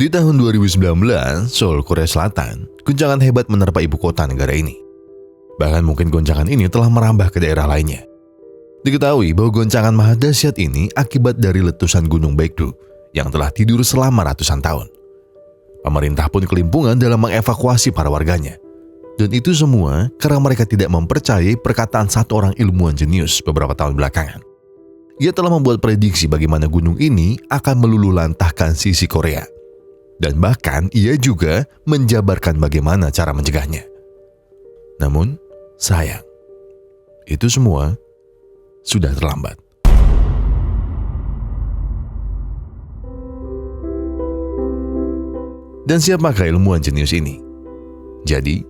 Di tahun 2019, Seoul, Korea Selatan, guncangan hebat menerpa ibu kota negara ini. Bahkan mungkin goncangan ini telah merambah ke daerah lainnya. Diketahui bahwa goncangan maha dahsyat ini akibat dari letusan Gunung Baekdu yang telah tidur selama ratusan tahun. Pemerintah pun kelimpungan dalam mengevakuasi para warganya. Dan itu semua karena mereka tidak mempercayai perkataan satu orang ilmuwan jenius beberapa tahun belakangan. Ia telah membuat prediksi bagaimana gunung ini akan meluluhlantahkan sisi Korea. Dan bahkan ia juga menjabarkan bagaimana cara mencegahnya. Namun, sayang, itu semua sudah terlambat. Dan siapakah ilmuwan jenius ini? Jadi,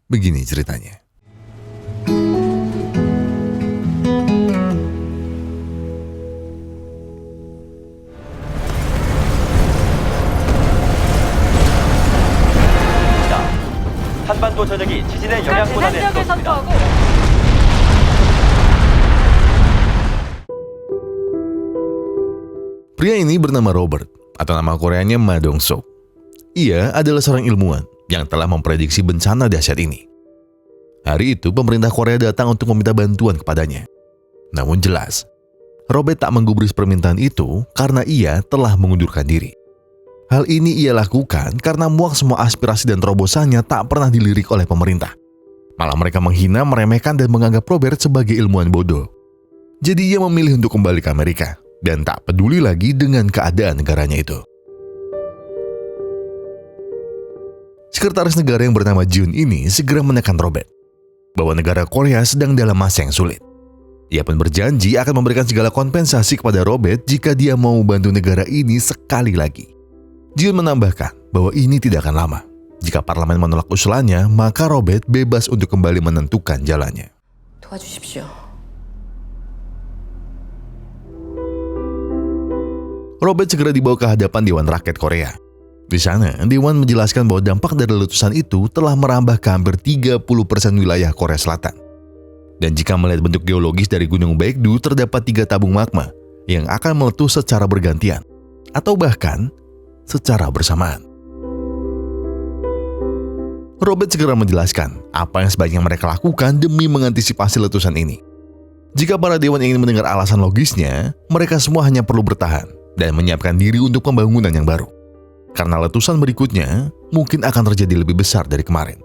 begini ceritanya. 한반도 전역이 지진의 영향권에 들었습니다. Pria ini bernama Robert, atau nama Koreanya Ma Dong-sok. Ia adalah seorang ilmuwan yang telah memprediksi bencana dahsyat ini. Hari itu pemerintah Korea datang untuk meminta bantuan kepadanya. Namun jelas, Robert tak menggubris permintaan itu karena ia telah mengundurkan diri. Hal ini ia lakukan karena muak semua aspirasi dan terobosannya tak pernah dilirik oleh pemerintah. Malah mereka menghina, meremehkan, dan menganggap Robert sebagai ilmuwan bodoh. Jadi ia memilih untuk kembali ke Amerika dan tak peduli lagi dengan keadaan negaranya itu. Sekretaris negara yang bernama Jun ini segera menekan Robert bahwa negara Korea sedang dalam masa yang sulit. Ia pun berjanji akan memberikan segala kompensasi kepada Robert jika dia mau bantu negara ini sekali lagi. Jun menambahkan bahwa ini tidak akan lama. Jika parlemen menolak usulannya, maka Robert bebas untuk kembali menentukan jalannya. 도와주십시오. Robert segera dibawa ke hadapan Dewan Rakyat Korea. Di sana, Dewan menjelaskan bahwa dampak dari letusan itu telah merambah ke hampir 30% wilayah Korea Selatan. Dan jika melihat bentuk geologis dari Gunung Baekdu, terdapat 3 tabung magma yang akan meletus secara bergantian, atau bahkan secara bersamaan. Robert segera menjelaskan apa yang sebaiknya mereka lakukan demi mengantisipasi letusan ini. Jika para dewan ingin mendengar alasan logisnya, mereka semua hanya perlu bertahan dan menyiapkan diri untuk pembangunan yang baru. Karena letusan berikutnya mungkin akan terjadi lebih besar dari kemarin.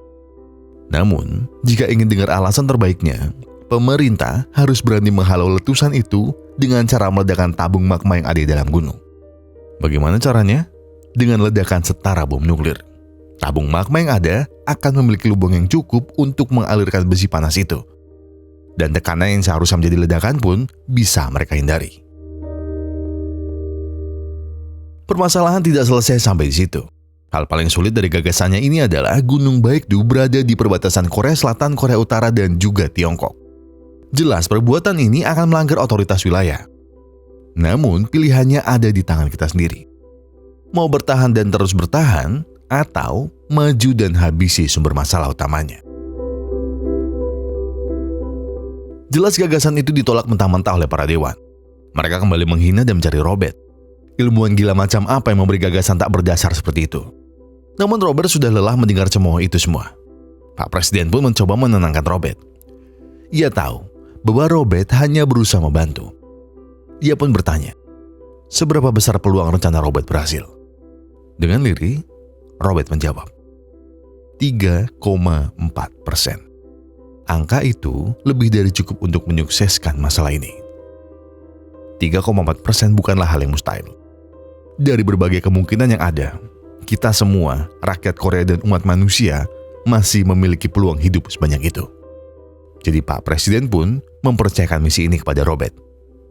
Namun, jika ingin dengar alasan terbaiknya, pemerintah harus berani menghalau letusan itu dengan cara meledakkan tabung magma yang ada di dalam gunung. Bagaimana caranya? Dengan ledakan setara bom nuklir. Tabung magma yang ada akan memiliki lubang yang cukup untuk mengalirkan besi panas itu. Dan tekanan yang seharusnya menjadi ledakan pun bisa mereka hindari. Permasalahan tidak selesai sampai di situ. Hal paling sulit dari gagasannya ini adalah Gunung Baekdu berada di perbatasan Korea Selatan, Korea Utara, dan juga Tiongkok. Jelas perbuatan ini akan melanggar otoritas wilayah. Namun pilihannya ada di tangan kita sendiri. Mau bertahan dan terus bertahan, atau maju dan habisi sumber masalah utamanya. Jelas gagasan itu ditolak mentah-mentah oleh para dewan. Mereka kembali menghina dan mencari Robert. Ilmuwan gila macam apa yang memberi gagasan tak berdasar seperti itu? Namun Robert sudah lelah mendengar cemooh itu semua. Pak Presiden pun mencoba menenangkan Robert. Ia tahu bahwa Robert hanya berusaha membantu. Ia pun bertanya, seberapa besar peluang rencana Robert berhasil? Dengan lirih, Robert menjawab, 3,4%. Angka itu lebih dari cukup untuk menyukseskan masalah ini. 3,4% bukanlah hal yang mustahil. Dari berbagai kemungkinan yang ada, kita semua, rakyat Korea dan umat manusia, masih memiliki peluang hidup sebanyak itu. Jadi Pak Presiden pun mempercayakan misi ini kepada Robert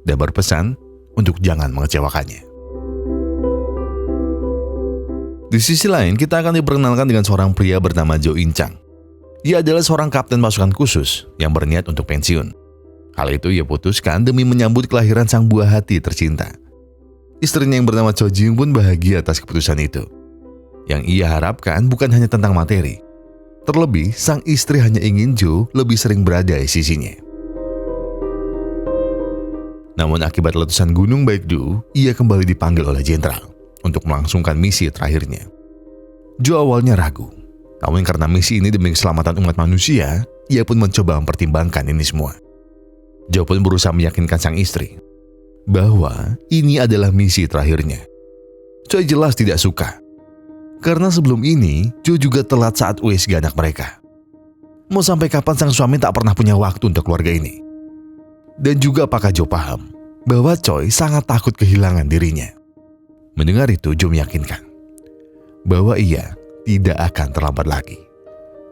dan berpesan untuk jangan mengecewakannya. Di sisi lain, kita akan diperkenalkan dengan seorang pria bernama Jo In Chang. Ia adalah seorang kapten pasukan khusus yang berniat untuk pensiun. Hal itu ia putuskan demi menyambut kelahiran sang buah hati tercinta. Istrinya yang bernama Cho Ji Young pun bahagia atas keputusan itu. Yang ia harapkan bukan hanya tentang materi. Terlebih, sang istri hanya ingin Jo lebih sering berada di sisinya. Namun akibat letusan Gunung Baekdu, ia kembali dipanggil oleh jenderal untuk melangsungkan misi terakhirnya. Jo awalnya ragu, namun karena misi ini demi keselamatan umat manusia, ia pun mencoba mempertimbangkan ini semua. Jo pun berusaha meyakinkan sang istri bahwa ini adalah misi terakhirnya. Choi jelas tidak suka, karena sebelum ini Jo juga telat saat USG anak mereka. Mau sampai kapan sang suami tak pernah punya waktu untuk keluarga ini? Dan juga apakah Jo paham bahwa Choi sangat takut kehilangan dirinya? Mendengar itu, Jo meyakinkan bahwa ia tidak akan terlambat lagi.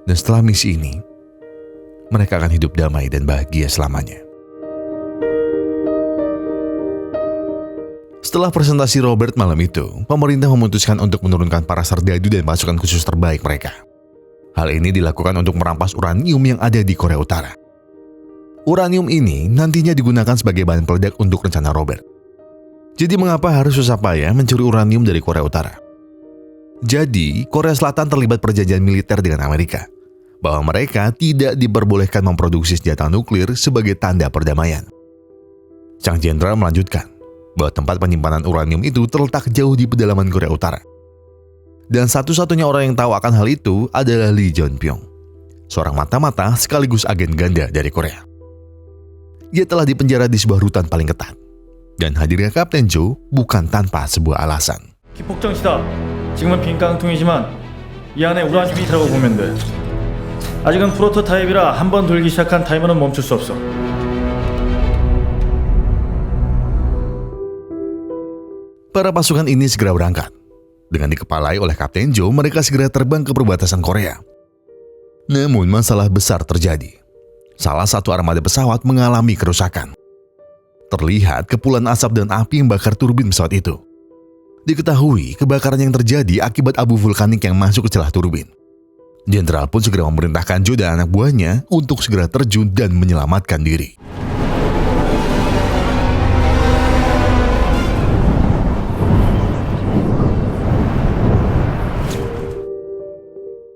Dan setelah misi ini, mereka akan hidup damai dan bahagia selamanya. Setelah presentasi Robert malam itu, pemerintah memutuskan untuk menurunkan para serdadu dan pasukan khusus terbaik mereka. Hal ini dilakukan untuk merampas uranium yang ada di Korea Utara. Uranium ini nantinya digunakan sebagai bahan peledak untuk rencana Robert. Jadi mengapa harus susah payah mencuri uranium dari Korea Utara? Jadi, Korea Selatan terlibat perjanjian militer dengan Amerika, bahwa mereka tidak diperbolehkan memproduksi senjata nuklir sebagai tanda perdamaian. Sang jenderal melanjutkan bahwa tempat penyimpanan uranium itu terletak jauh di pedalaman Korea Utara. Dan satu-satunya orang yang tahu akan hal itu adalah Lee Jeon-pyong, seorang mata-mata sekaligus agen ganda dari Korea. Ia telah dipenjara di sebuah rutan paling ketat, dan hadirnya Kapten Jo bukan tanpa sebuah alasan. 기폭정시다. 지금은 빈 깡통이지만 이 안에 우라늄이 들어가고 보면 돼. 아직은 프로토타입이라 한 번 돌기 시작한 타이머는 멈출 수 없어. Para pasukan ini segera berangkat. Dengan dikepalai oleh Kapten Jo, mereka segera terbang ke perbatasan Korea. Namun masalah besar terjadi. Salah satu armada pesawat mengalami kerusakan. Terlihat kepulan asap dan api yang bakar turbin pesawat itu. Diketahui kebakaran yang terjadi akibat abu vulkanik yang masuk ke celah turbin. Jenderal pun segera memerintahkan Jo dan anak buahnya untuk segera terjun dan menyelamatkan diri.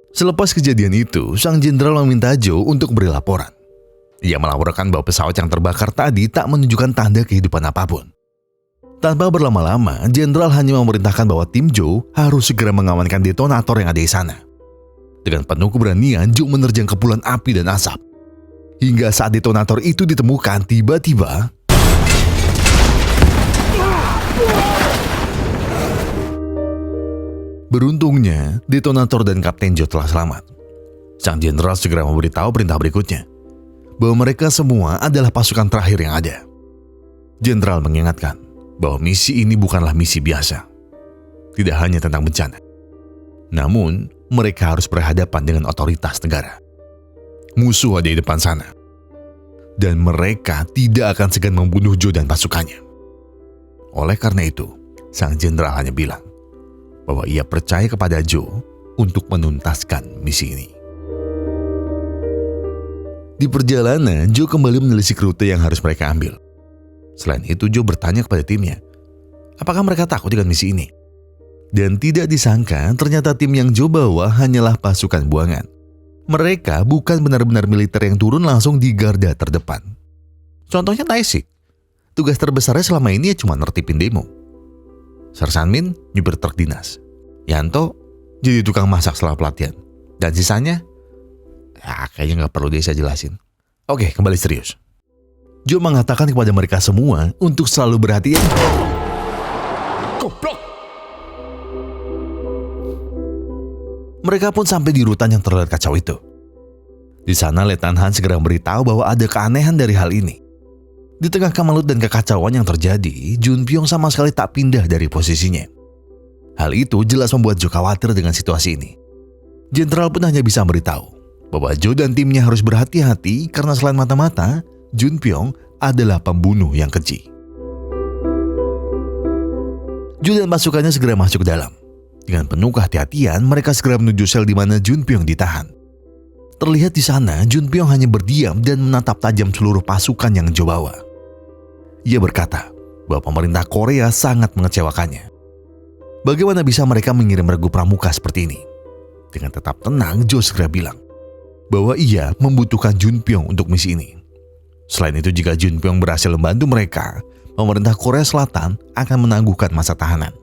Selepas kejadian itu, sang jenderal meminta Jo untuk beri laporan. Ia melaporkan bahwa pesawat yang terbakar tadi tak menunjukkan tanda kehidupan apapun. Tanpa berlama-lama, jenderal hanya memerintahkan bahwa tim Jo harus segera mengamankan detonator yang ada di sana. Dengan penuh keberanian, Jo menerjang kepulan api dan asap. Hingga saat detonator itu ditemukan, tiba-tiba beruntungnya, detonator dan Kapten Jo telah selamat. Sang jenderal segera memberitahu perintah berikutnya, bahwa mereka semua adalah pasukan terakhir yang ada. Jenderal mengingatkan bahwa misi ini bukanlah misi biasa. Tidak hanya tentang bencana. Namun, mereka harus berhadapan dengan otoritas negara. Musuh ada di depan sana. Dan mereka tidak akan segan membunuh Jo dan pasukannya. Oleh karena itu, sang jenderal hanya bilang bahwa ia percaya kepada Jo untuk menuntaskan misi ini. Di perjalanan, Jo kembali menelisik rute yang harus mereka ambil. Selain itu, Jo bertanya kepada timnya, apakah mereka takut dengan misi ini? Dan tidak disangka, ternyata tim yang Jo bawa hanyalah pasukan buangan. Mereka bukan benar-benar militer yang turun langsung di garda terdepan. Contohnya Taesik. Tugas terbesarnya selama ini cuma nertipin demo. Sersan Min nyupir truk dinas. Yanto jadi tukang masak setelah pelatihan. Dan sisanya, ya kayaknya nggak perlu saya jelasin. Oke, kembali serius. Jo mengatakan kepada mereka semua untuk selalu berhati-hati. Goblok! Mereka pun sampai di rutan yang terlihat kacau itu. Di sana Letnan Han segera memberitahu bahwa ada keanehan dari hal ini. Di tengah kemalut dan kekacauan yang terjadi, Jeon-pyong sama sekali tak pindah dari posisinya. Hal itu jelas membuat Jo khawatir dengan situasi ini. Jenderal pun hanya bisa memberitahu bahwa Jo dan timnya harus berhati-hati karena selain mata-mata, Jeon-pyong adalah pembunuh yang keji. Jo dan pasukannya segera masuk ke dalam. Dengan penuh kehati-hatian, mereka segera menuju sel di mana Jeon-pyong ditahan. Terlihat di sana, Jeon-pyong hanya berdiam dan menatap tajam seluruh pasukan yang Jo bawa. Ia berkata bahwa pemerintah Korea sangat mengecewakannya. Bagaimana bisa mereka mengirim regu pramuka seperti ini? Dengan tetap tenang, Jo segera bilang bahwa ia membutuhkan Jeon-pyong untuk misi ini. Selain itu, jika Jeon-pyong berhasil membantu mereka, pemerintah Korea Selatan akan menangguhkan masa tahanan.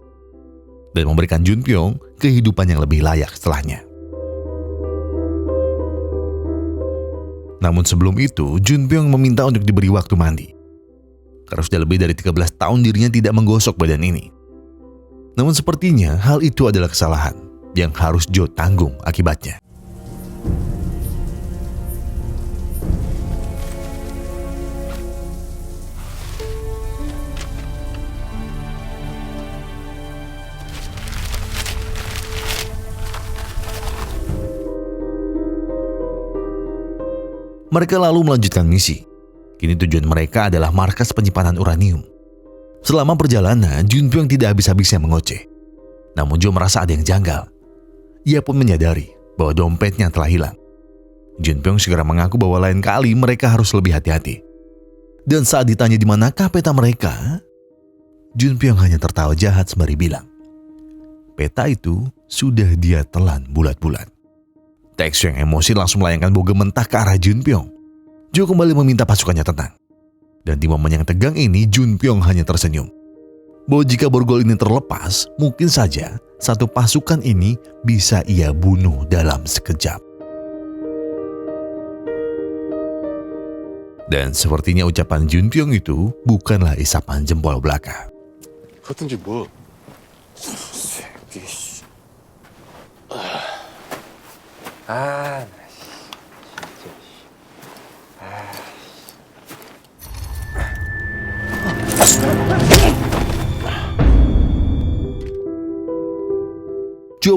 dan memberikan Junpyong kehidupan yang lebih layak setelahnya. Namun sebelum itu, Junpyong meminta untuk diberi waktu mandi. Karena sudah lebih dari 13 tahun dirinya tidak menggosok badan ini. Namun sepertinya hal itu adalah kesalahan yang harus Jo tanggung akibatnya. Mereka lalu melanjutkan misi. Kini tujuan mereka adalah markas penyimpanan uranium. Selama perjalanan, Junpyong tidak habis-habisnya mengoceh. Namun Jo merasa ada yang janggal. Ia pun menyadari bahwa dompetnya telah hilang. Junpyong segera mengaku bahwa lain kali mereka harus lebih hati-hati. Dan saat ditanya di manakah peta mereka, Junpyong hanya tertawa jahat sembari bilang, peta itu sudah dia telan bulat-bulat. Tae-Xu yang emosi langsung melayangkan bogem mentah ke arah Junpyong. Jo kembali meminta pasukannya tenang. Dan di momen yang tegang ini, Junpyong hanya tersenyum. Bahwa jika borgol ini terlepas, mungkin saja satu pasukan ini bisa ia bunuh dalam sekejap. Dan sepertinya ucapan Junpyong itu bukanlah isapan jempol belaka. 같은지 뭐? Jo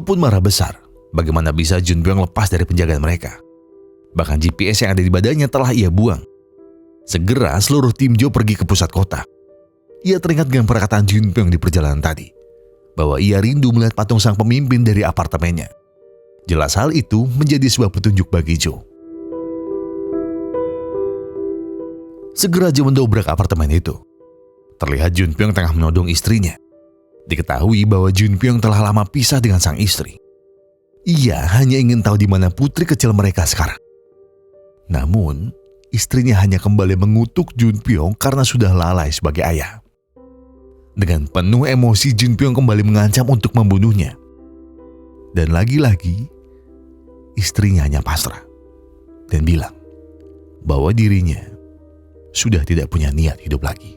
pun marah besar. Bagaimana bisa Junpyong lepas dari penjagaan mereka? Bahkan GPS yang ada di badannya telah ia buang. Segera seluruh tim Jo pergi ke pusat kota. Ia teringat dengan perkataan Junpyong di perjalanan tadi, bahwa ia rindu melihat patung sang pemimpin dari apartemennya. Jelas hal itu menjadi sebuah petunjuk bagi Jo. Segera Jo mendobrak apartemen itu. Terlihat Junpyong tengah menodong istrinya. Diketahui bahwa Junpyong telah lama pisah dengan sang istri. Ia hanya ingin tahu di mana putri kecil mereka sekarang. Namun, istrinya hanya kembali mengutuk Junpyong karena sudah lalai sebagai ayah. Dengan penuh emosi, Junpyong kembali mengancam untuk membunuhnya. Dan lagi-lagi, istrinya hanya pasrah dan bilang bahwa dirinya sudah tidak punya niat hidup lagi.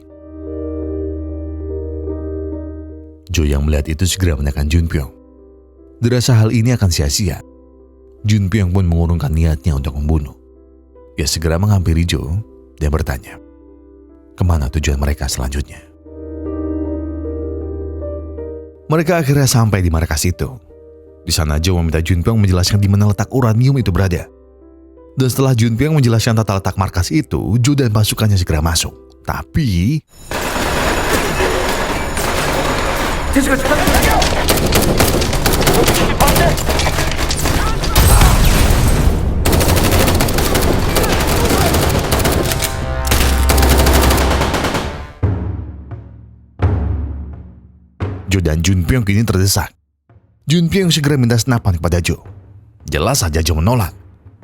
Jo yang melihat itu segera menekan Junpyong. Dirasa hal ini akan sia-sia. Junpyong pun mengurungkan niatnya untuk membunuh. Ia segera menghampiri Jo dan bertanya, kemana tujuan mereka selanjutnya? Mereka akhirnya sampai di markas itu. Di sana Jo meminta Junpyong menjelaskan di mana letak uranium itu berada. Dan setelah Junpyong menjelaskan tata letak markas itu, Jo dan pasukannya segera masuk. Tapi Jo dan Junpyong kini terdesak. Junpyong segera minta senapan kepada Jo. Jelas saja Jo menolak.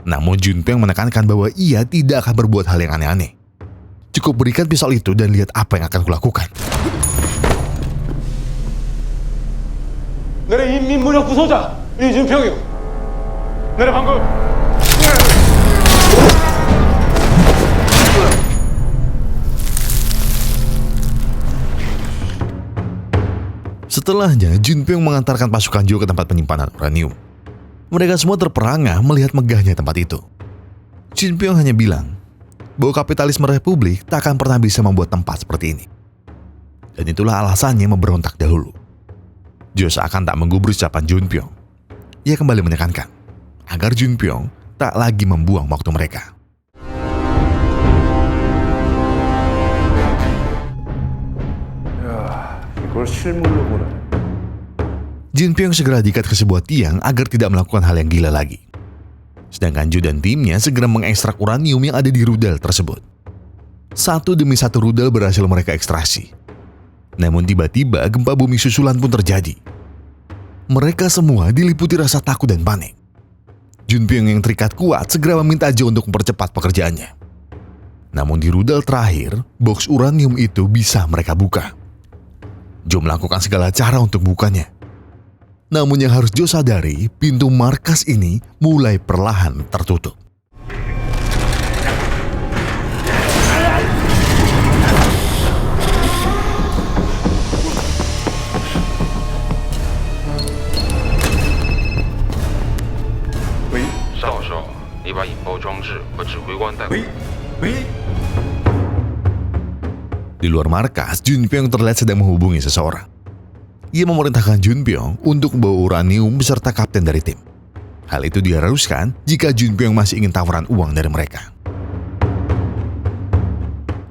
Namun Junpyong menekankan bahwa ia tidak akan berbuat hal yang aneh-aneh. Cukup berikan pisau itu dan lihat apa yang akan kulakukan. 너네 인민무력부 소장 이준평이요. 너네 방금 Setelahnya, Junpyong mengantarkan pasukan Jo ke tempat penyimpanan uranium. Mereka semua terperangah melihat megahnya tempat itu. Junpyong hanya bilang bahwa kapitalisme republik tak akan pernah bisa membuat tempat seperti ini. Dan itulah alasannya memberontak dahulu. Jo seakan tak menggubris ucapan Junpyong. Ia kembali menekankan agar Junpyong tak lagi membuang waktu mereka. 이걸 실물로 보네. Junpyong segera diikat ke sebuah tiang agar tidak melakukan hal yang gila lagi. Sedangkan Jo dan timnya segera mengekstrak uranium yang ada di rudal tersebut. Satu demi satu rudal berhasil mereka ekstraksi. Namun tiba-tiba gempa bumi susulan pun terjadi. Mereka semua diliputi rasa takut dan panik. Junpyong yang terikat kuat segera meminta Jo untuk mempercepat pekerjaannya. Namun di rudal terakhir, box uranium itu bisa mereka buka. Jo melakukan segala cara untuk membukanya. Namun yang harus Joe sadari, pintu markas ini mulai perlahan tertutup. Di luar markas, Junpyong terlihat sedang menghubungi seseorang. Ia memerintahkan Junpyong untuk membawa uranium beserta kapten dari tim. Hal itu diharuskan jika Junpyong masih ingin tawaran uang dari mereka.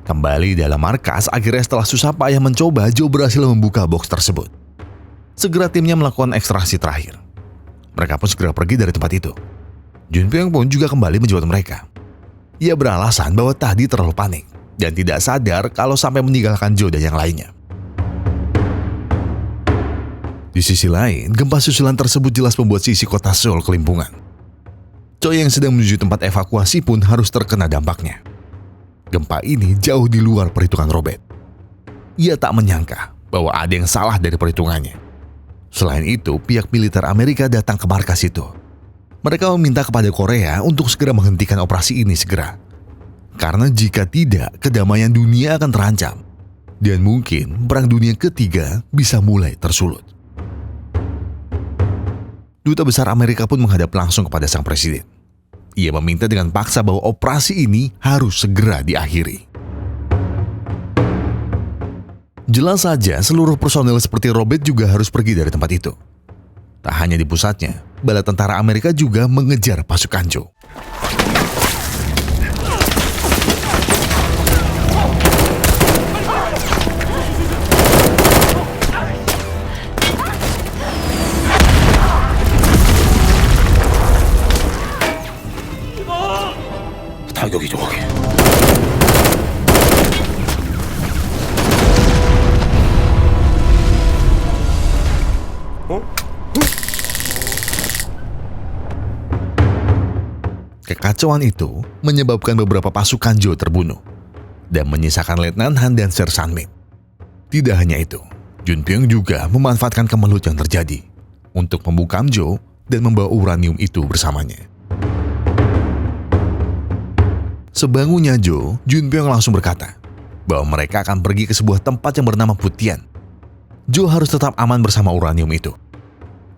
Kembali dalam markas, akhirnya setelah susah payah mencoba, Joe berhasil membuka box tersebut. Segera timnya melakukan ekstraksi terakhir. Mereka pun segera pergi dari tempat itu. Junpyong pun juga kembali menjemput mereka. Ia beralasan bahwa tadi terlalu panik dan tidak sadar kalau sampai meninggalkan Joe dan yang lainnya. Di sisi lain, gempa susulan tersebut jelas membuat sisi kota Seoul kelimpungan. Choi yang sedang menuju tempat evakuasi pun harus terkena dampaknya. Gempa ini jauh di luar perhitungan Robert. Ia tak menyangka bahwa ada yang salah dari perhitungannya. Selain itu, pihak militer Amerika datang ke markas itu. Mereka meminta kepada Korea untuk segera menghentikan operasi ini segera. Karena jika tidak, kedamaian dunia akan terancam. Dan mungkin Perang Dunia Ketiga bisa mulai tersulut. Duta Besar Amerika pun menghadap langsung kepada sang presiden. Ia meminta dengan paksa bahwa operasi ini harus segera diakhiri. Jelas saja seluruh personel seperti Robert juga harus pergi dari tempat itu. Tak hanya di pusatnya, bala tentara Amerika juga mengejar pasukan Joe. 타격이 정확해. Kekacauan itu menyebabkan beberapa pasukan Joe terbunuh dan menyisakan Letnan Han dan Sersan Mip. Tidak hanya itu, Junpyong juga memanfaatkan kemelut yang terjadi untuk membungkam Joe dan membawa uranium itu bersamanya. Sebangunnya Joe, Junpyong langsung berkata bahwa mereka akan pergi ke sebuah tempat yang bernama Putian. Joe harus tetap aman bersama uranium itu.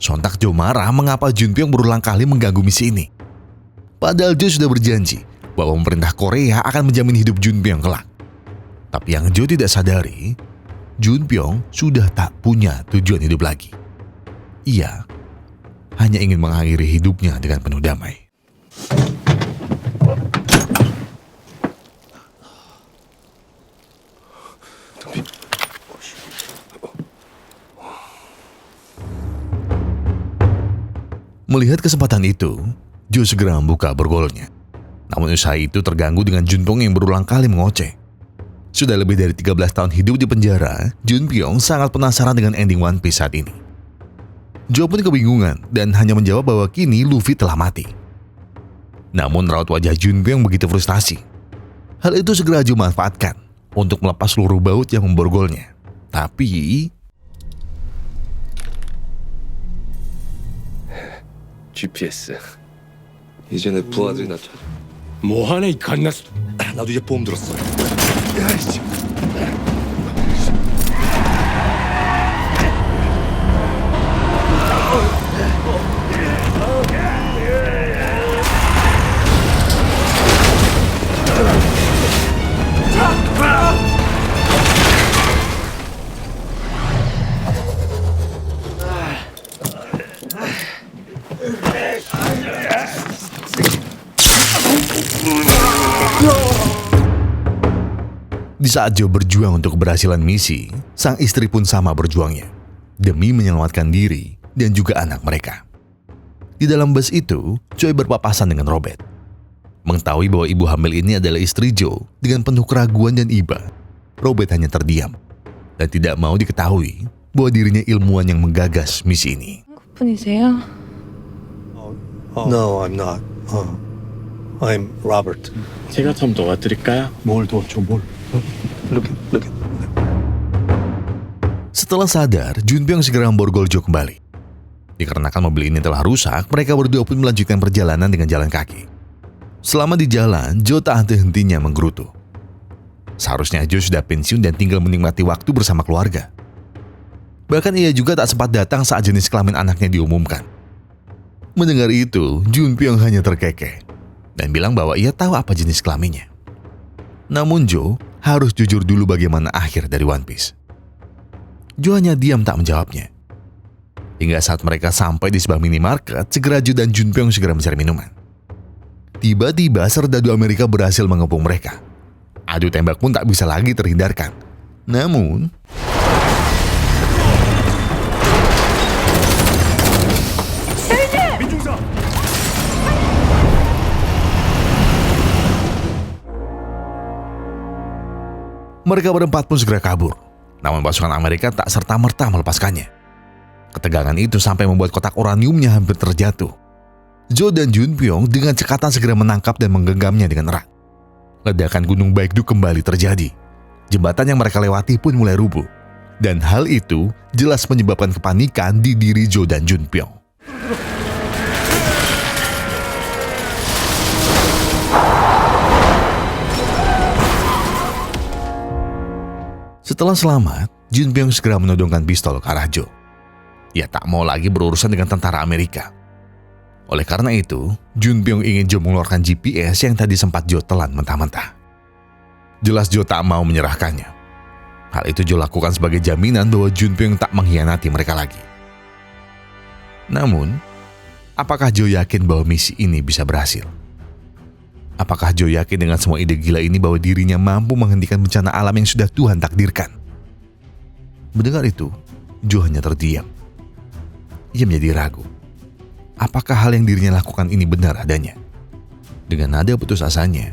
Sontak Joe marah mengapa Junpyong berulang kali mengganggu misi ini. Padahal Joe sudah berjanji bahwa pemerintah Korea akan menjamin hidup Junpyong kelak. Tapi yang Joe tidak sadari, Junpyong sudah tak punya tujuan hidup lagi. Ia hanya ingin mengakhiri hidupnya dengan penuh damai. Melihat kesempatan itu, Joe segera membuka borgolnya. Namun usaha itu terganggu dengan Junpyong yang berulang kali mengoceh. Sudah lebih dari 13 tahun hidup di penjara, Junpyong sangat penasaran dengan ending One Piece saat ini. Joe pun kebingungan dan hanya menjawab bahwa kini Luffy telah mati. Namun raut wajah Junpyong begitu frustasi. Hal itu segera Joe manfaatkan untuk melepas seluruh baut yang memborgolnya. Tapi GPS. 이제 내 부하들이 나 찾아. 뭐하네 이 갓나스. 나도 이제 보험 들었어. Di saat Joe berjuang untuk keberhasilan misi, sang istri pun sama berjuangnya demi menyelamatkan diri dan juga anak mereka. Di dalam bus itu, Choi berpapasan dengan Robert. Mengetahui bahwa ibu hamil ini adalah istri Joe dengan penuh keraguan dan iba, Robert hanya terdiam dan tidak mau diketahui bahwa dirinya ilmuwan yang menggagas misi ini. 분이세요? No, I'm not. I'm Robert. 제가 좀 도와드릴까요? 뭘 도와줘 뭘? Look at. Setelah sadar, Junpyong segera memborgol Joe kembali. Dikarenakan mobil ini telah rusak, mereka berdua pun melanjutkan perjalanan dengan jalan kaki. Selama di jalan, Joe tak henti-hentinya menggerutu. Seharusnya Joe sudah pensiun dan tinggal menikmati waktu bersama keluarga. Bahkan ia juga tak sempat datang saat jenis kelamin anaknya diumumkan. Mendengar itu, Junpyong hanya terkekeh dan bilang bahwa ia tahu apa jenis kelaminnya. Namun Joe harus jujur dulu bagaimana akhir dari One Piece. Joe hanya diam tak menjawabnya. Hingga saat mereka sampai di sebuah minimarket, segera Joe dan Junpyong segera mencari minuman. Tiba-tiba serdadu Amerika berhasil mengepung mereka. Adu tembak pun tak bisa lagi terhindarkan. Namun, mereka berempat pun segera kabur. Namun pasukan Amerika tak serta-merta melepaskannya. Ketegangan itu sampai membuat kotak uraniumnya hampir terjatuh. Joe dan Junpyong dengan cekatan segera menangkap dan menggenggamnya dengan erat. Ledakan Gunung Baekdu kembali terjadi. Jembatan yang mereka lewati pun mulai rubuh. Dan hal itu jelas menyebabkan kepanikan di diri Joe dan Junpyong. Setelah selamat, Junpyong segera menodongkan pistol ke arah Joe. Ia tak mau lagi berurusan dengan tentara Amerika. Oleh karena itu, Junpyong ingin Joe mengeluarkan GPS yang tadi sempat Joe telan mentah-mentah. Jelas Joe tak mau menyerahkannya. Hal itu Joe lakukan sebagai jaminan bahwa Junpyong tak mengkhianati mereka lagi. Namun, apakah Joe yakin bahwa misi ini bisa berhasil? Apakah Joe yakin dengan semua ide gila ini bahwa dirinya mampu menghentikan bencana alam yang sudah Tuhan takdirkan? Mendengar itu, Joe hanya terdiam. Ia menjadi ragu. Apakah hal yang dirinya lakukan ini benar adanya? Dengan nada putus asanya,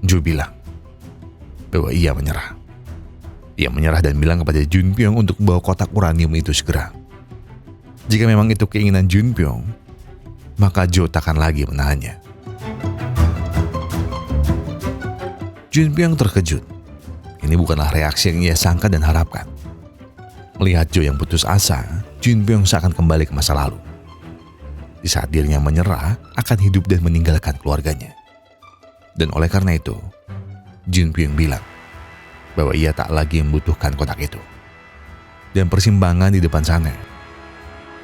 Joe bilang bahwa ia menyerah. Ia menyerah dan bilang kepada Junpyong untuk membawa kotak uranium itu segera. Jika memang itu keinginan Junpyong, maka Joe takkan lagi menahannya. Junpyong terkejut. Ini bukanlah reaksi yang ia sangka dan harapkan. Melihat Joe yang putus asa, Junpyong seakan kembali ke masa lalu. Di saat dirinya menyerah akan hidup dan meninggalkan keluarganya. Dan oleh karena itu, Junpyong bilang bahwa ia tak lagi membutuhkan kotak itu. Dan persimpangan di depan sana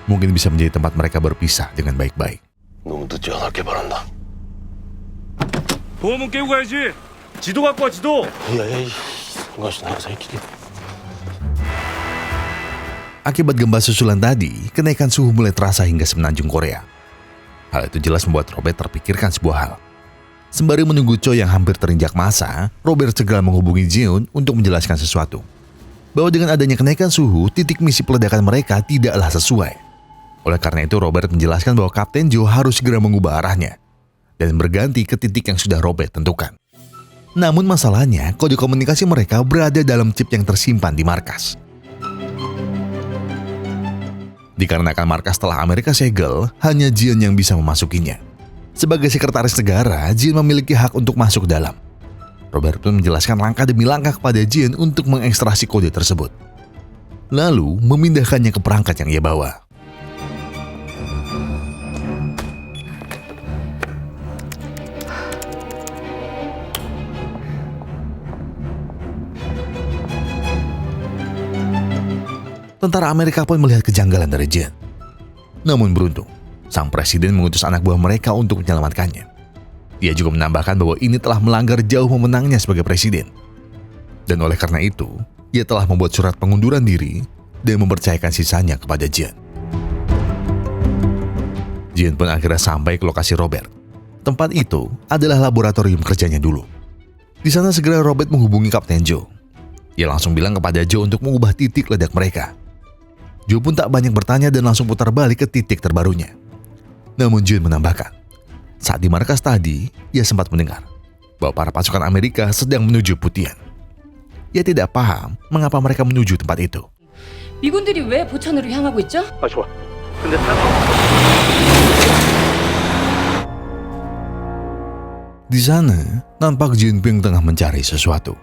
mungkin bisa menjadi tempat mereka berpisah dengan baik-baik. 너무 늦지 않았게 바란다. 보험은 깨고 가야지. 지도 갖고 와, 지도. 야야이 상관없이 나가서 했기. Akibat gempa susulan tadi, kenaikan suhu mulai terasa hingga semenanjung Korea. Hal itu jelas membuat Robert terpikirkan sebuah hal. Sembari menunggu Cho yang hampir terinjak masa, Robert segera menghubungi Jeon untuk menjelaskan sesuatu. Bahwa dengan adanya kenaikan suhu, titik misi peledakan mereka tidaklah sesuai. Oleh karena itu, Robert menjelaskan bahwa Kapten Jo harus segera mengubah arahnya dan berganti ke titik yang sudah Robert tentukan. Namun masalahnya, kode komunikasi mereka berada dalam chip yang tersimpan di markas. Dikarenakan markas telah Amerika segel, hanya Jeon yang bisa memasukinya. Sebagai sekretaris negara, Jeon memiliki hak untuk masuk dalam. Robert pun menjelaskan langkah demi langkah kepada Jeon untuk mengekstraksi kode tersebut. Lalu memindahkannya ke perangkat yang ia bawa. Tentara Amerika pun melihat kejanggalan dari Jeon. Namun beruntung, sang presiden mengutus anak buah mereka untuk menyelamatkannya. Dia juga menambahkan bahwa ini telah melanggar jauh memenangnya sebagai presiden. Dan oleh karena itu, ia telah membuat surat pengunduran diri dan mempercayakan sisanya kepada Jeon. Jeon pun akhirnya sampai ke lokasi Robert. Tempat itu adalah laboratorium kerjanya dulu. Di sana segera Robert menghubungi Kapten Jo. Ia langsung bilang kepada Jo untuk mengubah titik ledak mereka. Jo pun tak banyak bertanya dan langsung putar balik ke titik terbarunya. Namun Jeon menambahkan, saat di markas tadi, ia sempat mendengar bahwa para pasukan Amerika sedang menuju Putian. Ia tidak paham mengapa mereka menuju tempat itu. 미군들이 왜 보천으로 향하고 있죠? 좋아. 근데 Di sana, nampak Junpyong tengah mencari sesuatu.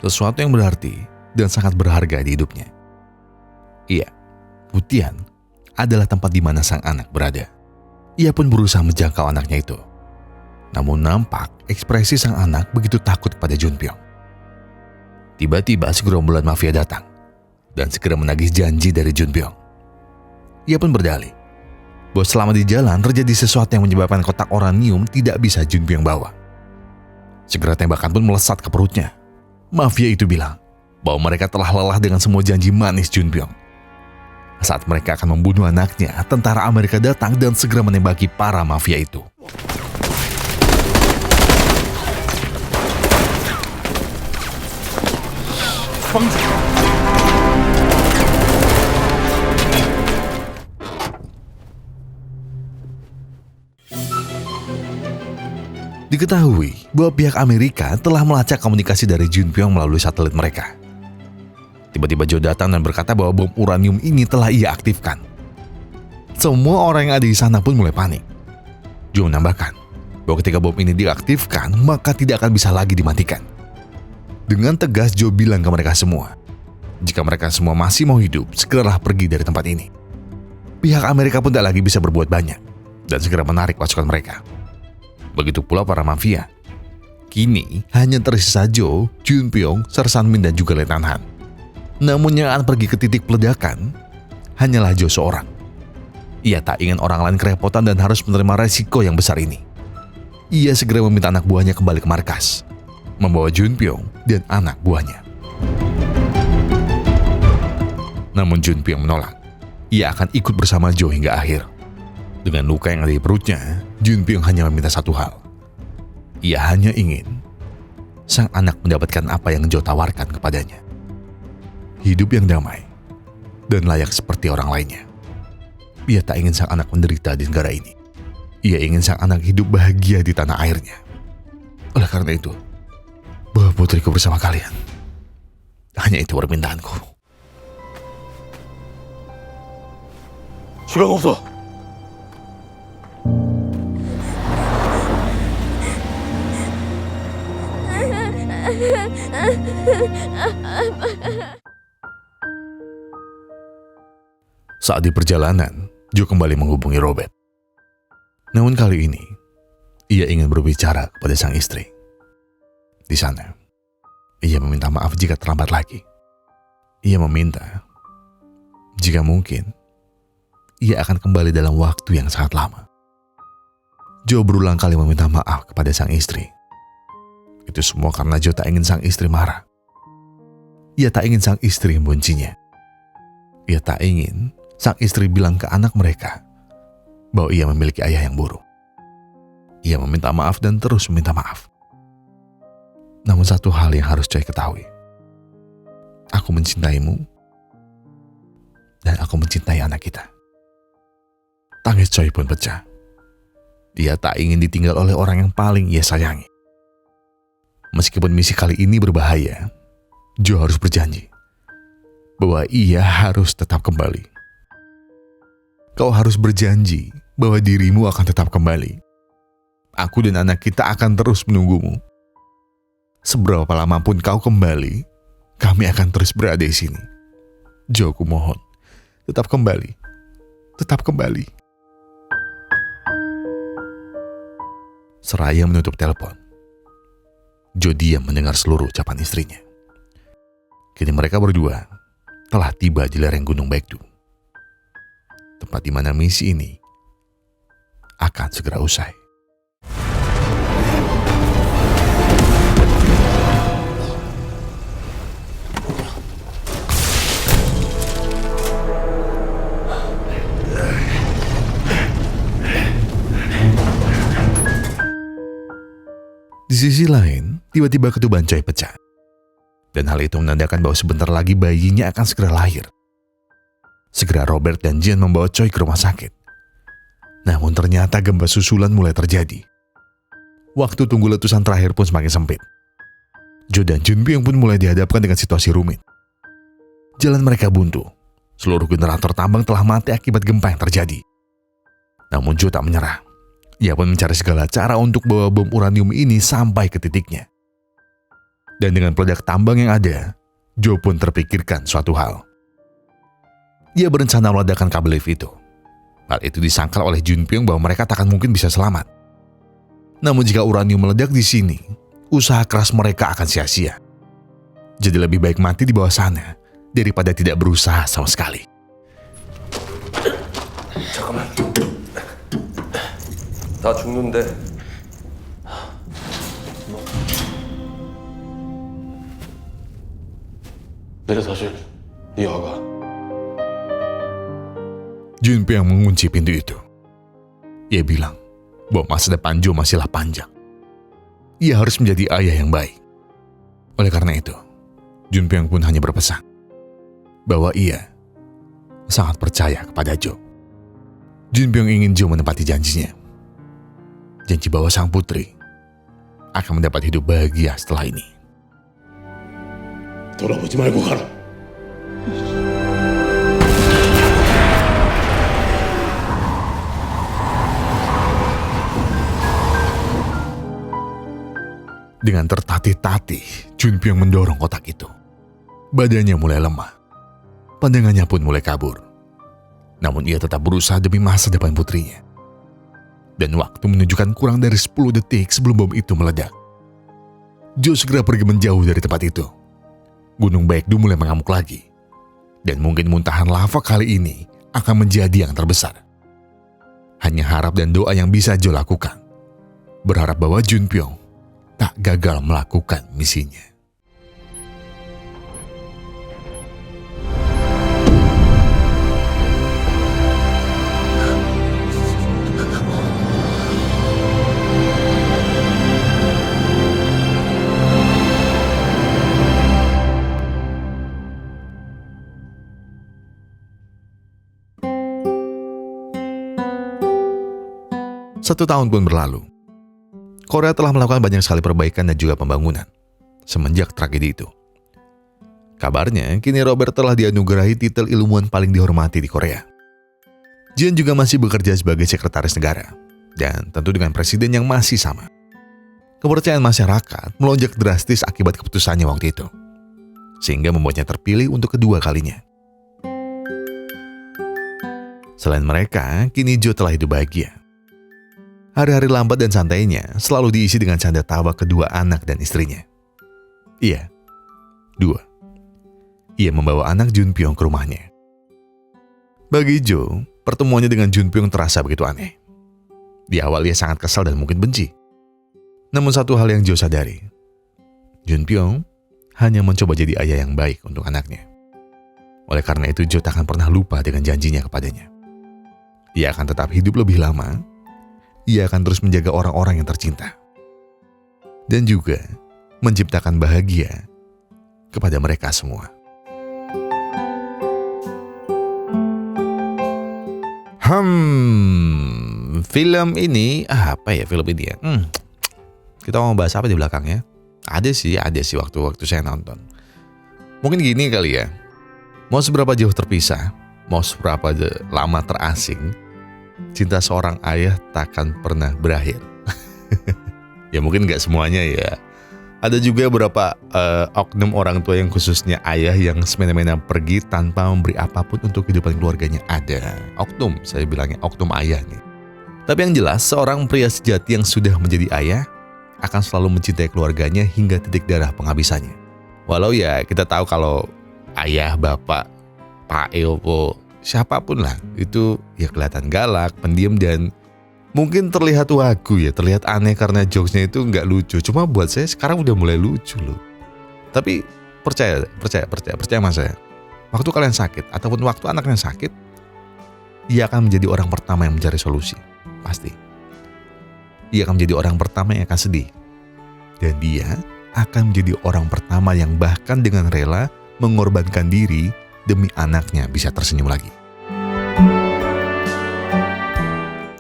Sesuatu yang berarti dan sangat berharga di hidupnya. Iya, Putian adalah tempat di mana sang anak berada. Ia pun berusaha menjangkau anaknya itu. Namun nampak ekspresi sang anak begitu takut kepada Junpyong. Tiba-tiba segerombolan mafia datang dan segera menagih janji dari Junpyong. Ia pun berdalih bahwa selama di jalan terjadi sesuatu yang menyebabkan kotak uranium tidak bisa Junpyong bawa. Segera tembakan pun melesat ke perutnya. Mafia itu bilang bahwa mereka telah lelah dengan semua janji manis Junpyong. Saat mereka akan membunuh anaknya, tentara Amerika datang dan segera menembaki para mafia itu. Diketahui bahwa pihak Amerika telah melacak komunikasi dari Junpyong melalui satelit mereka. Tiba-tiba Joe datang dan berkata bahwa bom uranium ini telah ia aktifkan. Semua orang yang ada di sana pun mulai panik. Joe menambahkan bahwa ketika bom ini diaktifkan, maka tidak akan bisa lagi dimatikan. Dengan tegas Joe bilang ke mereka semua, jika mereka semua masih mau hidup, segeralah pergi dari tempat ini. Pihak Amerika pun tak lagi bisa berbuat banyak dan segera menarik pasukan mereka. Begitu pula para mafia. Kini hanya tersisa Joe, Junpyong, Sersan Min dan juga Letnan Han. Namun yang akan pergi ke titik peledakan hanyalah Joe seorang. Ia tak ingin orang lain kerepotan dan harus menerima resiko yang besar ini. Ia segera meminta anak buahnya kembali ke markas, membawa Junpyong dan anak buahnya. Namun Junpyong menolak. Ia akan ikut bersama Joe hingga akhir. Dengan luka yang ada di perutnya, Junpyong hanya meminta satu hal. Ia hanya ingin sang anak mendapatkan apa yang Joe tawarkan kepadanya. Hidup yang damai dan layak seperti orang lainnya. Ia tak ingin sang anak menderita di negara ini. Ia ingin sang anak hidup bahagia di tanah airnya. Oleh karena itu, bawa putriku bersama kalian. Hanya itu permintaanku. 시간 없어. Saat di perjalanan, Joe kembali menghubungi Robert. Namun kali ini, ia ingin berbicara kepada sang istri. Di sana, ia meminta maaf jika terlambat lagi. Ia meminta, jika mungkin, ia akan kembali dalam waktu yang sangat lama. Joe berulang kali meminta maaf kepada sang istri. Itu semua karena Joe tak ingin sang istri marah. Ia tak ingin sang istri membencinya. Ia tak ingin sang istri bilang ke anak mereka bahwa ia memiliki ayah yang buruk. Ia meminta maaf dan terus meminta maaf. Namun satu hal yang harus Choi ketahui. Aku mencintaimu dan aku mencintai anak kita. Tangis Choi pun pecah. Dia tak ingin ditinggal oleh orang yang paling ia sayangi. Meskipun misi kali ini berbahaya, Joe harus berjanji bahwa ia harus tetap kembali. Kau harus berjanji bahwa dirimu akan tetap kembali. Aku dan anak kita akan terus menunggumu. Seberapa lama pun kau kembali, kami akan terus berada di sini. Joe, ku mohon, tetap kembali. Tetap kembali. Seraya menutup telepon, Joe diam mendengar seluruh ucapan istrinya. Kini mereka berdua telah tiba di lereng Gunung Baekdu, tempat di mana misi ini akan segera usai. Di sisi lain, tiba-tiba ketuban Choi pecah. Dan hal itu menandakan bahwa sebentar lagi bayinya akan segera lahir. Segera Robert dan Jen membawa Choi ke rumah sakit. Namun ternyata gempa susulan mulai terjadi. Waktu tunggu letusan terakhir pun semakin sempit. Joe dan Junpyong pun mulai dihadapkan dengan situasi rumit. Jalan mereka buntu. Seluruh generator tambang telah mati akibat gempa yang terjadi. Namun Joe tak menyerah. Ia pun mencari segala cara untuk bawa bom uranium ini sampai ke titiknya. Dan dengan peledak tambang yang ada, Joe pun terpikirkan suatu hal. Ia berencana meledakkan kabel lift itu Hal itu disangkal oleh Junpyong bahwa mereka takkan mungkin bisa selamat. Namun jika uranium meledak di sini, usaha keras mereka akan sia-sia. Jadi lebih baik mati di bawah sana daripada tidak berusaha sama sekali. 잠깐만. 다 죽는데. 내려 사실 네 아가 Junpyong mengunci pintu itu. Ia bilang bahwa masa depan Jo masihlah panjang. Ia harus menjadi ayah yang baik. Oleh karena itu, Junpyong pun hanya berpesan bahwa ia sangat percaya kepada Jo. Junpyong ingin Jo menepati janjinya. Janji bahwa sang putri akan mendapat hidup bahagia setelah ini. 돌아보지 말고 가라. Dengan tertatih-tatih, Junpyong mendorong kotak itu. Badannya mulai lemah. Pandangannya pun mulai kabur. Namun ia tetap berusaha demi masa depan putrinya. Dan waktu menunjukkan kurang dari 10 detik sebelum bom itu meledak. Jo segera pergi menjauh dari tempat itu. Gunung Baekdu mulai mengamuk lagi. Dan mungkin muntahan lava kali ini akan menjadi yang terbesar. Hanya harap dan doa yang bisa Jo lakukan. Berharap bahwa Junpyong tak gagal melakukan misinya. Satu tahun pun berlalu. Korea telah melakukan banyak sekali perbaikan dan juga pembangunan semenjak tragedi itu. Kabarnya, kini Robert telah dianugerahi titel ilmuwan paling dihormati di Korea. Jian juga masih bekerja sebagai sekretaris negara, dan tentu dengan presiden yang masih sama. Kepercayaan masyarakat melonjak drastis akibat keputusannya waktu itu, sehingga membuatnya terpilih untuk kedua kalinya. Selain mereka, kini Jo telah hidup bahagia. Hari-hari lambat dan santainya selalu diisi dengan canda tawa kedua anak dan istrinya. Iya, 2. Ia membawa anak Junpyong ke rumahnya. Bagi Jo, pertemuannya dengan Junpyong terasa begitu aneh. Di awal ia sangat kesal dan mungkin benci. Namun satu hal yang Jo sadari, Junpyong hanya mencoba jadi ayah yang baik untuk anaknya. Oleh karena itu Jo tak akan pernah lupa dengan janjinya kepadanya. Ia akan tetap hidup lebih lama. Ia akan terus menjaga orang-orang yang tercinta. Dan juga menciptakan bahagia kepada mereka semua. Film ini, apa ya film ini ya? Kita mau bahas apa di belakangnya? Ada sih waktu saya nonton. Mungkin gini kali ya. Mau seberapa jauh terpisah, mau seberapa lama terasing, cinta seorang ayah takkan pernah berakhir. Ya mungkin gak semuanya ya. Ada juga beberapa oknum orang tua yang khususnya ayah yang semena-mena pergi tanpa memberi apapun untuk kehidupan keluarganya. Ada oknum, saya bilangnya oknum ayah nih. Tapi yang jelas seorang pria sejati yang sudah menjadi ayah akan selalu mencintai keluarganya hingga titik darah penghabisannya. Walau ya kita tahu kalau ayah, bapak, Pak Eopo, siapapun lah, itu ya kelihatan galak, pendiam dan mungkin terlihat wagu ya, terlihat aneh karena jokesnya itu nggak lucu. Cuma buat saya sekarang udah mulai lucu loh. Tapi percaya sama saya. Waktu kalian sakit ataupun waktu anaknya sakit, ia akan menjadi orang pertama yang mencari solusi. Pasti. Ia akan menjadi orang pertama yang akan sedih. Dan dia akan menjadi orang pertama yang bahkan dengan rela mengorbankan diri demi anaknya bisa tersenyum lagi.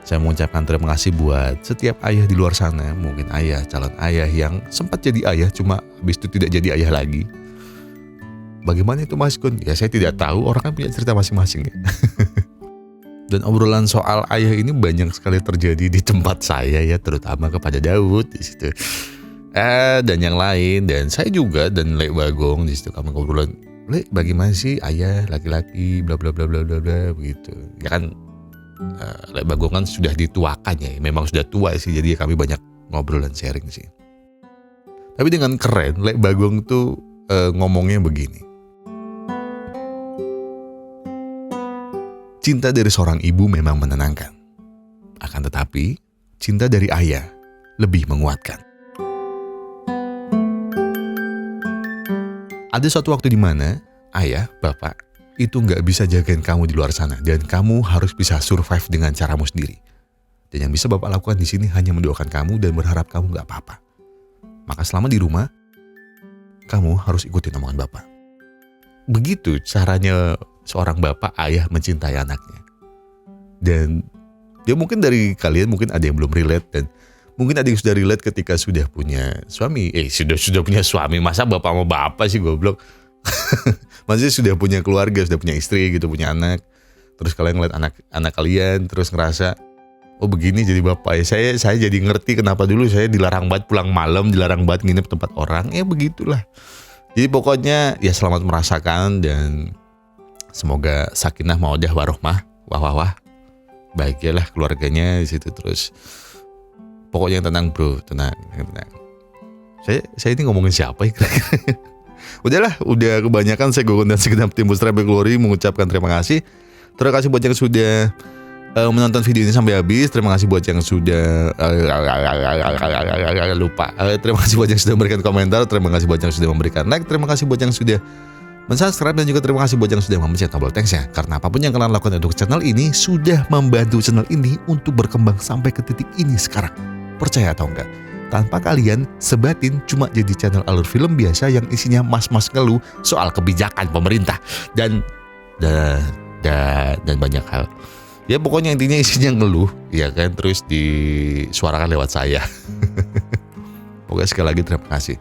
Saya mengucapkan terima kasih buat setiap ayah di luar sana. Mungkin ayah, calon ayah yang sempat jadi ayah cuma habis itu tidak jadi ayah lagi. Bagaimana itu Mas Gun? Ya saya tidak tahu, orang kan punya cerita masing-masing ya. Dan obrolan soal ayah ini banyak sekali terjadi di tempat saya ya, terutama kepada Daud di situ. Dan yang lain, dan saya juga dan Lek Bagong di situ kami ngobrolan. Lek, bagaimana sih ayah laki-laki bla bla bla bla bla bla begitu. Ya kan Lek Bagong kan sudah dituakan ya, memang sudah tua sih, jadi kami banyak ngobrol dan sharing sih. Tapi dengan keren, Lek Bagong tuh ngomongnya begini. Cinta dari seorang ibu memang menenangkan. Akan tetapi, cinta dari ayah lebih menguatkan. Ada suatu waktu di mana ayah, bapak, itu nggak bisa jagain kamu di luar sana. Dan kamu harus bisa survive dengan caramu sendiri. Dan yang bisa bapak lakukan di sini hanya mendoakan kamu dan berharap kamu nggak apa-apa. Maka selama di rumah, kamu harus ikutin omongan bapak. Begitu caranya seorang bapak ayah mencintai anaknya. Dan ya mungkin dari kalian mungkin ada yang belum relate, dan mungkin ada yang sudah relate ketika sudah punya suami. Sudah punya suami, masa bapak sama bapak sih, goblok. Maksudnya sudah punya keluarga, sudah punya istri gitu, punya anak. Terus kalian ngeliat anak kalian terus ngerasa, oh begini jadi bapak ya. Saya jadi ngerti kenapa dulu saya dilarang banget pulang malam, dilarang banget nginep tempat orang. Ya begitulah. Jadi pokoknya ya selamat merasakan, dan semoga sakinah mawaddah warohmah, wah. Bahagialah keluarganya di situ terus. Pokoknya yang tenang bro, tenang. Saya ini ngomongin siapa ya kira-kira? Udah kebanyakan. Saya Gogon dan segenap tim Booster Rebel Glory mengucapkan terima kasih. Terima kasih buat yang sudah menonton video ini sampai habis. Terima kasih buat yang sudah terima kasih buat yang sudah memberikan komentar. Terima kasih buat yang sudah memberikan like. Terima kasih buat yang sudah mensubscribe, dan juga terima kasih buat yang sudah memencet tombol thanks-nya. Karena apapun yang kalian lakukan untuk channel ini sudah membantu channel ini untuk berkembang sampai ke titik ini sekarang. Percaya atau enggak, tanpa kalian sebatin cuma jadi channel alur film biasa yang isinya mas-mas ngeluh soal kebijakan pemerintah dan banyak hal. Ya pokoknya intinya isinya ngeluh, ya kan, terus disuarakan lewat saya. Pokoknya sekali lagi terima kasih.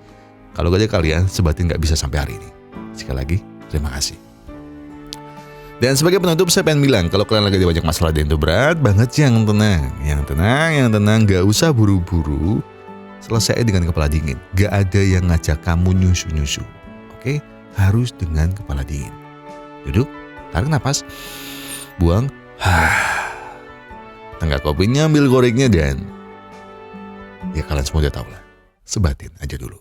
Kalau gak ada kalian, sebatin gak bisa sampai hari ini. Sekali lagi, terima kasih. Dan sebagai penutup saya pengen bilang, kalau kalian lagi ada banyak masalah dan itu berat banget, yang tenang, gak usah buru-buru. Selesai dengan kepala dingin. Gak ada yang ngajak kamu nyusu-nyusu. Oke? Harus dengan kepala dingin. Duduk, tarik napas, buang. Tenggak kopinya, ambil gorengnya, dan ya kalian semua udah tahu lah. Sebatin aja dulu.